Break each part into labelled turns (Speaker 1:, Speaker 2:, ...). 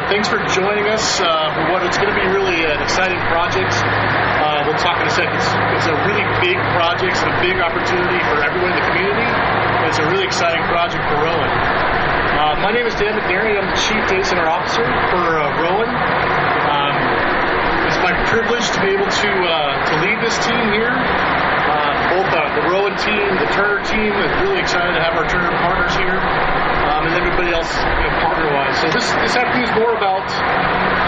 Speaker 1: Thanks for joining us for what it's going to be really an exciting project. We'll talk in a second. It's a really big project. It's a big opportunity for everyone in the community. It's a really exciting project for Rowan. My name is Dan McNary. I'm the Chief Data Center Officer for Rowan. It's my privilege to be able to lead this team here. Both the Rowan team, the Turner team, is really excited to have our Turner partners here, and everybody else, partner-wise. So this afternoon is more about,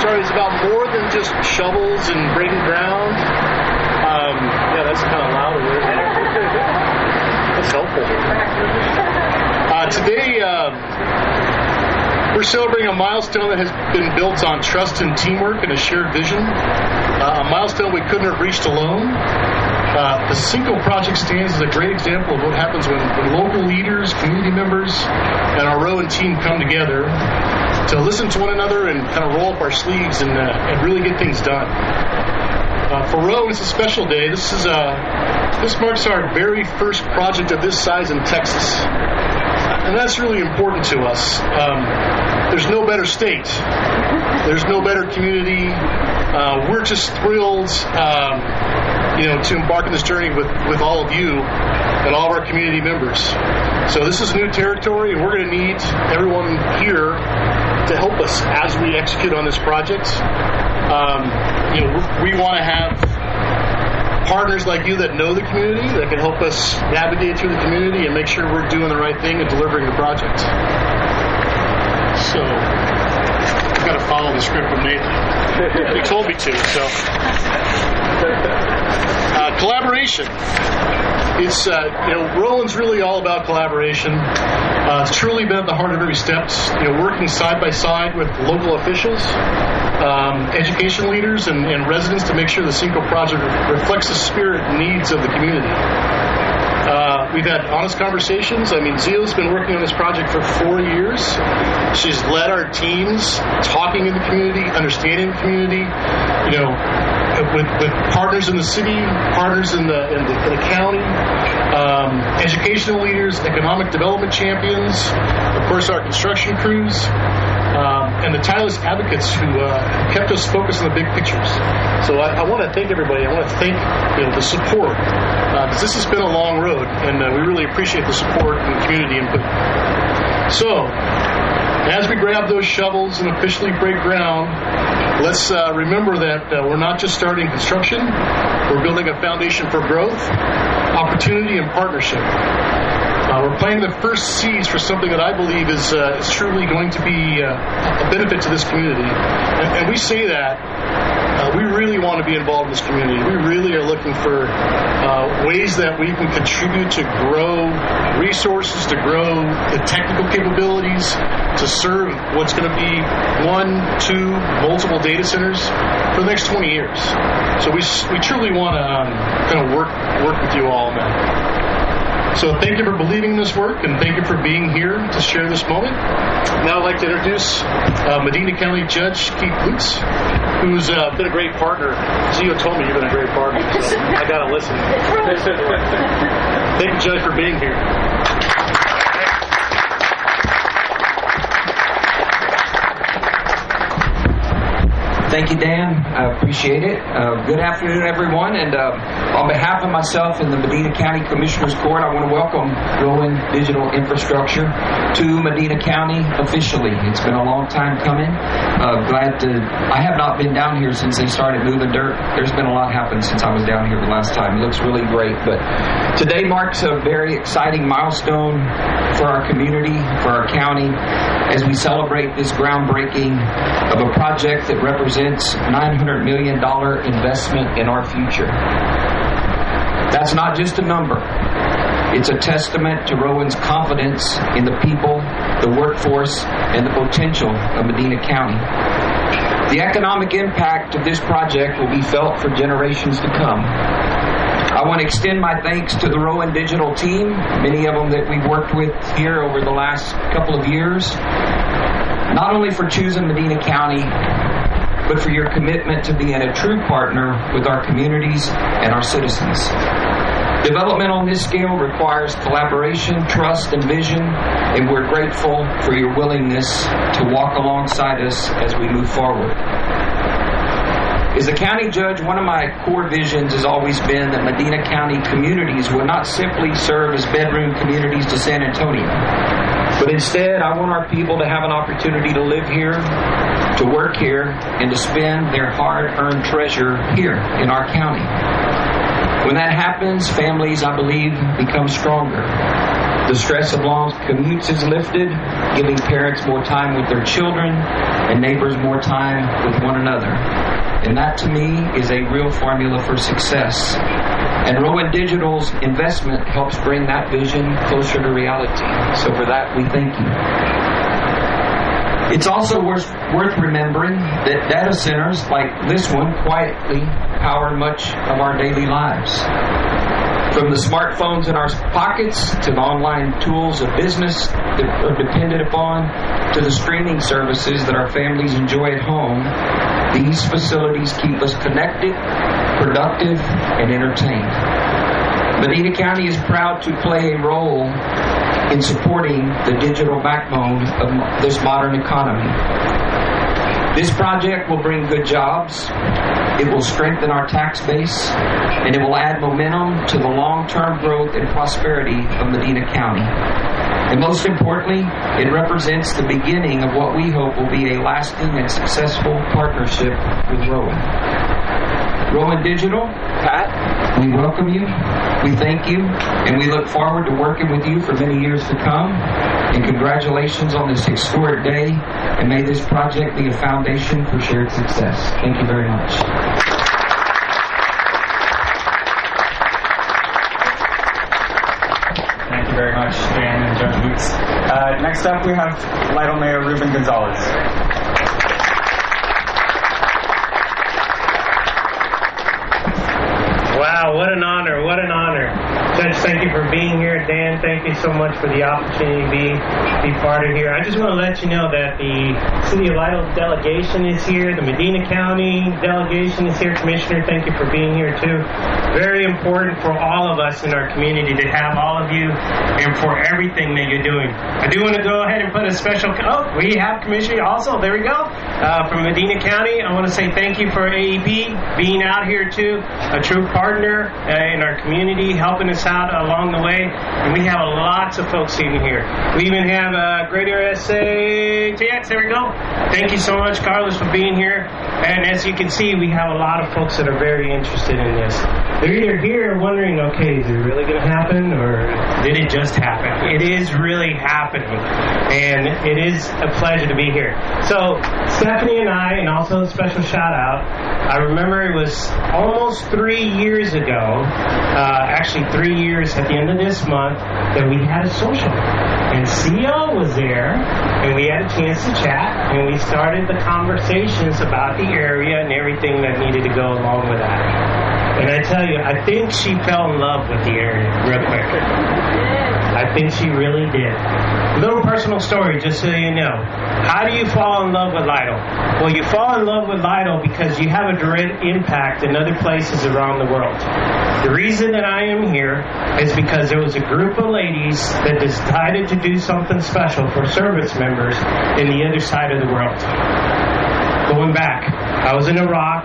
Speaker 1: it's about more than just shovels and breaking ground. Yeah, that's kind of loud. That's helpful. Today, we're celebrating a milestone that has been built on trust and teamwork and a shared vision. A milestone we couldn't have reached alone. The Cinco project stands as a great example of what happens when local leaders, community members, and our Rowan team come together to listen to one another and kind of roll up our sleeves and really get things done. For Rowan, it's a special day. This marks our very first project of this size in Texas. And that's really important to us. There's no better state. There's no better community. We're just thrilled, to embark on this journey with all of you and all of our community members. So this is new territory, and we're going to need everyone here to help us as we execute on this project. We want to have partners like you that know the community, that can help us navigate through the community and make sure we're doing the right thing and delivering the project. So, I've got to follow the script from Nathan. He told me to, so. Collaboration. It's, Rowan's really all about collaboration. It's truly been at the heart of every step, working side by side with local officials, education leaders, and residents to make sure the Cinco project reflects the spirit and needs of the community. We've had honest conversations. Zio's been working on this project for 4 years. She's led our teams, talking in the community, understanding the community, with partners in the city, partners in the county, educational leaders, economic development champions, of course our construction crews, and the tireless advocates who kept us focused on the big pictures. So I want to thank everybody. I want to thank the support, because this has been a long road, and we really appreciate the support and the community input. So, as we grab those shovels and officially break ground, let's remember that we're not just starting construction, we're building a foundation for growth, opportunity, and partnership. We're planting the first seeds for something that I believe is truly going to be a benefit to this community. And we say that we really want to be involved in this community. We really are looking for ways that we can contribute to grow resources, to grow the technical capabilities, to serve what's going to be 1, 2, multiple data centers for the next 20 years. So we truly want to kind of work with you all on that. So thank you for believing in this work, and thank you for being here to share this moment. Now I'd like to introduce Medina County Judge Keith Lutz, who's been a great partner. Zio told me you've been a great partner, so I got to listen. Thank you, Judge, for being here.
Speaker 2: Thank you, Dan. I appreciate it. Good afternoon, everyone. And on behalf of myself and the Medina County Commissioners Court, I want to welcome Rowan Digital Infrastructure to Medina County officially. It's been a long time coming. I have not been down here since they started moving dirt. There's been a lot happened since I was down here the last time. It looks really great. But today marks a very exciting milestone for our community, for our county, as we celebrate this groundbreaking of a project that represents $900 million investment in our future. That's not just a number. It's a testament to Rowan's confidence in the people, the workforce, and the potential of Medina County. The economic impact of this project will be felt for generations to come. I want to extend my thanks to the Rowan Digital team, many of them that we've worked with here over the last couple of years, not only for choosing Medina County, but for your commitment to being a true partner with our communities and our citizens. Development on this scale requires collaboration, trust, and vision, and we're grateful for your willingness to walk alongside us as we move forward. As a county judge, one of my core visions has always been that Medina County communities would not simply serve as bedroom communities to San Antonio, but instead I want our people to have an opportunity to live here, to work here, and to spend their hard-earned treasure here in our county. When that happens, families, I believe, become stronger. The stress of long commutes is lifted, giving parents more time with their children and neighbors more time with one another. And that, to me, is a real formula for success. And Rowan Digital's investment helps bring that vision closer to reality. So for that, we thank you. It's also worth remembering that data centers like this one quietly power much of our daily lives. From the smartphones in our pockets to the online tools of business that are dependent upon to the streaming services that our families enjoy at home, these facilities keep us connected, productive, and entertained. Medina County is proud to play a role in supporting the digital backbone of this modern economy. This project will bring good jobs, it will strengthen our tax base, and it will add momentum to the long-term growth and prosperity of Medina County. And most importantly, it represents the beginning of what we hope will be a lasting and successful partnership with Rowan. Rowan Digital, Pat, we welcome you, we thank you, and we look forward to working with you for many years to come. And congratulations on this historic day, and may this project be a foundation for shared success. Thank you very much.
Speaker 3: Thank you very much, Dan and Judge Weeks. Next up, we have Lytle Mayor Ruben Gonzalez.
Speaker 4: Wow, what an honor, what an honor. Judge, thank you for being here. Dan, thank you so much for the opportunity to be part of here. I just want to let you know that the City of Lytle delegation is here, the Medina County delegation is here. Commissioner, thank you for being here too. Very important for all of us in our community to have all of you and for everything that you're doing. I do want to go ahead and put a special, we have Commissioner also, there we go, from Medina County. I want to say thank you for AEP being out here too, a true partner in our community, helping us out along the way. And we have lots of folks in here. We even have Greater SA TX, there we go. Thank you so much, Carlos, for being here. And as you can see, we have a lot of folks that are very interested in this. They're either here wondering, okay, is it really going to happen or did it just happen? It is really happening. And it is a pleasure to be here. So Stephanie and I, and also a special shout out, I remember it was almost 3 years ago, actually 3 years at the end of this month, that we had a social. And CEO was there, and we had a chance to chat, and we started the conversations about the area and everything that needed to go along with that. And I tell you, I think she fell in love with the area real quick. I think she really did. Little personal story, just so you know. How do you fall in love with Lytle? Well, you fall in love with Lytle because you have a direct impact in other places around the world. The reason that I am here is because there was a group of ladies that decided to do something special for service members in the other side of the world. Going back, I was in Iraq,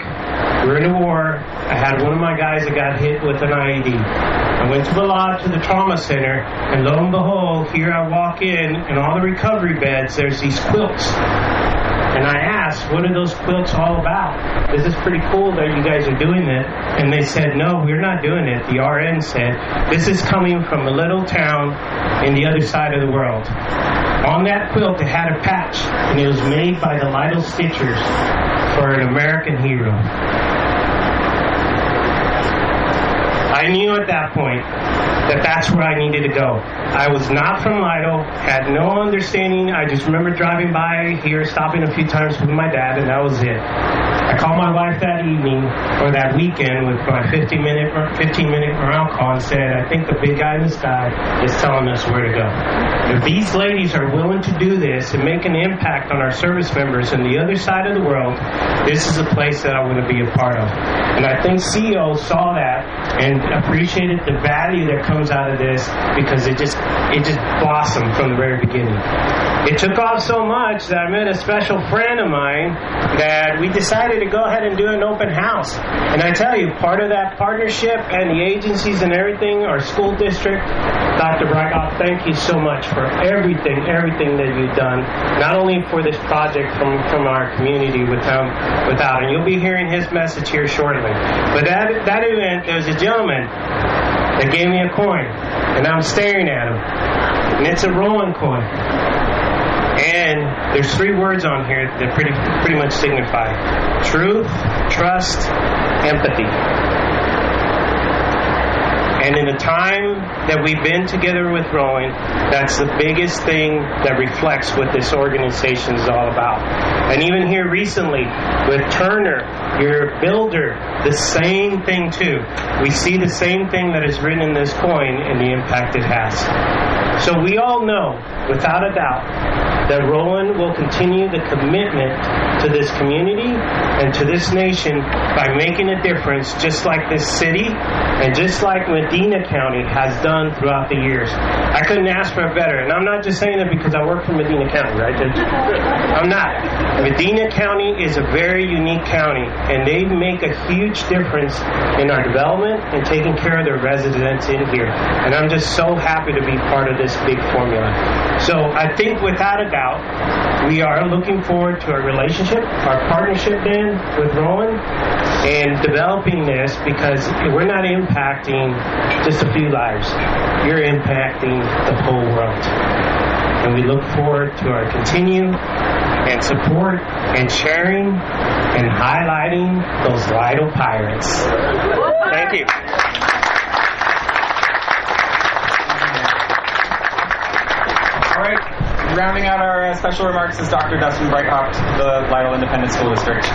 Speaker 4: we were in a war, I had one of my guys that got hit with an IED. I went to the trauma center, and lo and behold, here I walk in, and all the recovery beds, there's these quilts. And I asked, what are those quilts all about? This is pretty cool that you guys are doing it. And they said, no, we're not doing it. The RN said, this is coming from a little town in the other side of the world. On that quilt, it had a patch, and it was made by the Lytle Stitchers for an American hero. I knew at that point that that's where I needed to go. I was not from Lytle, had no understanding. I just remember driving by here, stopping a few times with my dad, and that was it. I called my wife that evening, or that weekend, with my 15-minute morale call and said, I think the big guy in the sky is telling us where to go. If these ladies are willing to do this and make an impact on our service members on the other side of the world, this is a place that I want to be a part of. And I think CEO saw that and appreciated the value that comes out of this, because it just blossomed from the very beginning. It took off so much that I met a special friend of mine that we decided to go ahead and do an open house. And I tell you, part of that partnership and the agencies and everything, our school district, Dr. Breikoff, thank you so much for everything that you've done, not only for this project from our community without, and you'll be hearing his message here shortly. But that event, there was a gentleman that gave me a coin, and I'm staring at him, and it's a Rowan coin. And there's 3 words on here that pretty much signify truth, trust, empathy. And in the time that we've been together with Rowan, that's the biggest thing that reflects what this organization is all about. And even here recently with Turner, your builder, the same thing too. We see the same thing that is written in this coin and the impact it has. So we all know, without a doubt, that Rowan will continue the commitment to this community and to this nation by making a difference, just like this city and just like Medina County has done throughout the years. I couldn't ask for a better, and I'm not just saying that because I work for Medina County, right? I'm not. Medina County is a very unique county, and they make a huge difference in our development and taking care of their residents in here. And I'm just so happy to be part of this big formula. So I think without a doubt, we are looking forward to our relationship, our partnership then with Rowan, and developing this, because we're not impacting just a few lives. You're impacting the whole world. And we look forward to our continue and support and sharing and highlighting those Lytle Pirates. Thank you.
Speaker 3: All right. Rounding out our special remarks is Dr. Dustin Breikoff, the Lytle Independent School District.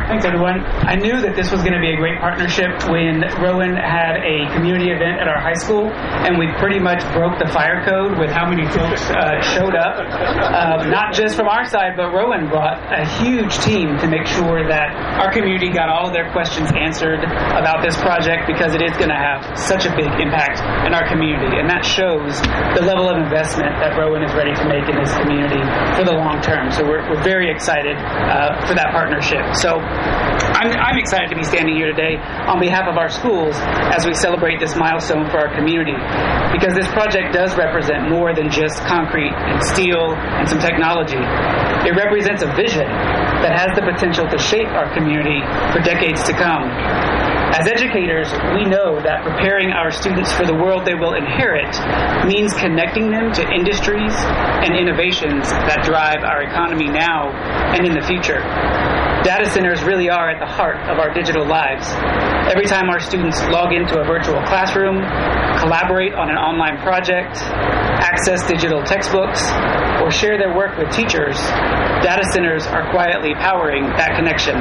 Speaker 5: Thanks, everyone. I knew that this was going to be a great partnership when Rowan had a community event at our high school, and we pretty much broke the fire code with how many folks showed up. Not just from our side, but Rowan brought a huge team to make sure that our community got all of their questions answered about this project, because it is going to have such a big impact in our community, and that shows the level of investment that Rowan is ready to make in this community for the long term. So we're very excited for that partnership. So I'm excited to be standing here today on behalf of our schools as we celebrate this milestone for our community, because this project does represent more than just concrete and steel and some technology. It represents a vision that has the potential to shape our community for decades to come. As educators, we know that preparing our students for the world they will inherit means connecting them to industries and innovations that drive our economy now and in the future. Data centers really are at the heart of our digital lives. Every time our students log into a virtual classroom, collaborate on an online project, access digital textbooks, or share their work with teachers, data centers are quietly powering that connection.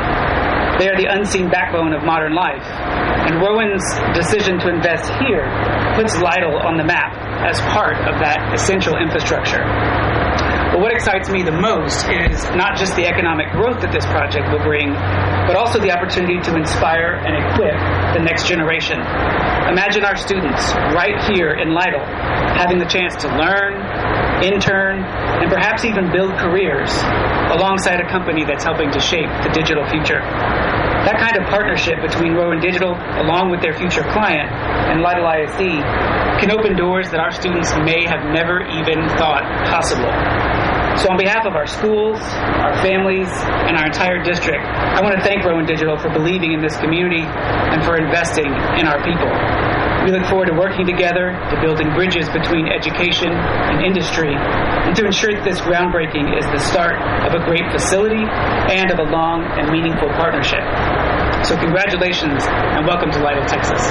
Speaker 5: They are the unseen backbone of modern life, and Rowan's decision to invest here puts Lytle on the map as part of that essential infrastructure. But what excites me the most is not just the economic growth that this project will bring, but also the opportunity to inspire and equip the next generation. Imagine our students right here in Lytle having the chance to learn, intern, and perhaps even build careers alongside a company that's helping to shape the digital future. That kind of partnership between Rowan Digital, along with their future client, and Lytle ISD, can open doors that our students may have never even thought possible. So on behalf of our schools, our families, and our entire district, I want to thank Rowan Digital for believing in this community and for investing in our people. We look forward to working together, to building bridges between education and industry, and to ensure that this groundbreaking is the start of a great facility and of a long and meaningful partnership. So congratulations and welcome to Lytle, Texas.